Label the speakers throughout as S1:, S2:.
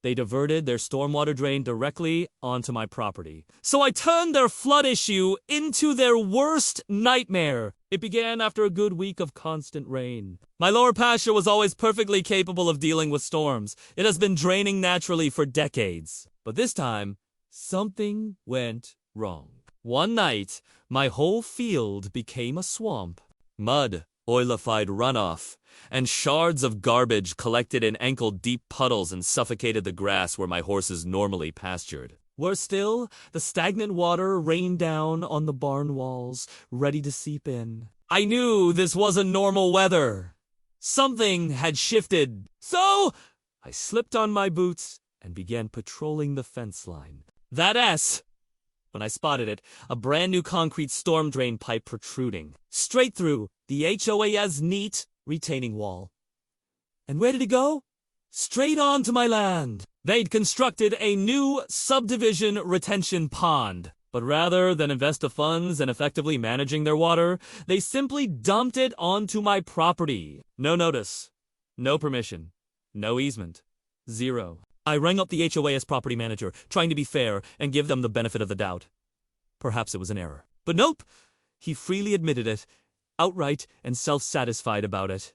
S1: They diverted their stormwater drain directly onto my property. So I turned their flood issue into their worst nightmare. It began after a good week of constant rain. My lower pasture was always perfectly capable of dealing with storms. It has been draining naturally for decades. But this time, something went wrong. One night, my whole field became a swamp. Mud, oilified runoff, and shards of garbage collected in ankle-deep puddles and suffocated the grass where my horses normally pastured. Worse still, the stagnant water rained down on the barn walls, ready to seep in. I knew this wasn't normal weather. Something had shifted. So, I slipped on my boots and began patrolling the fence line. When I spotted it, a brand new concrete storm drain pipe protruding, straight through the HOA's neat retaining wall. And where did it go? Straight onto my land. They'd constructed a new subdivision retention pond, but rather than invest the funds in effectively managing their water, they simply dumped it onto my property. No notice, no permission, no easement, zero. I rang up the HOA's property manager, trying to be fair and give them the benefit of the doubt. Perhaps it was an error. But nope, he freely admitted it, outright and self-satisfied about it.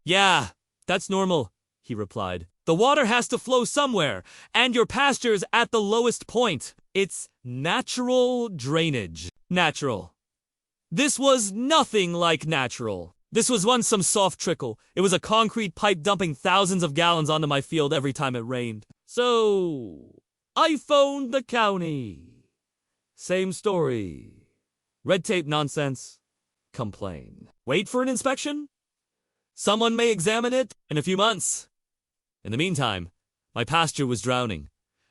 S1: Yeah, that's normal, he replied. The water has to flow somewhere, and your pasture's at the lowest point. It's natural drainage. Natural. This was nothing like natural. This was once some soft trickle. It was a concrete pipe dumping thousands of gallons onto my field every time it rained. So, I phoned the county. Same story. Red tape nonsense. Complain. Wait for an inspection? Someone may examine it in a few months. In the meantime, my pasture was drowning.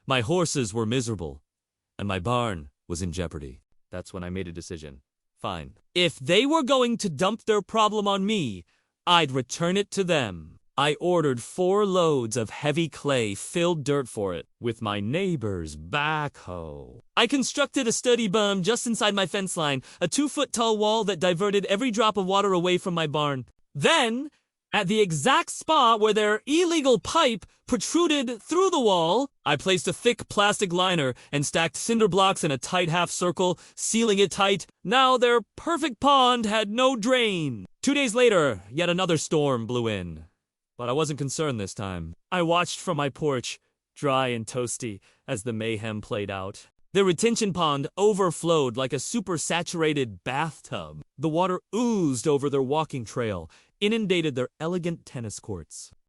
S1: My horses were miserable. And my barn was in jeopardy. That's when I made a decision. Fine. If they were going to dump their problem on me, I'd return it to them. I ordered 4 loads of heavy clay, filled dirt for it, with my neighbor's backhoe. I constructed a sturdy berm just inside my fence line, a 2-foot-tall wall that diverted every drop of water away from my barn. Then, at the exact spot where their illegal pipe protruded through the wall, I placed a thick plastic liner and stacked cinder blocks in a tight half circle, sealing it tight. Now their perfect pond had no drain. 2 days later, yet another storm blew in. But I wasn't concerned this time. I watched from my porch, dry and toasty, as the mayhem played out. Their retention pond overflowed like a super-saturated bathtub. The water oozed over their walking trail, inundated their elegant tennis courts.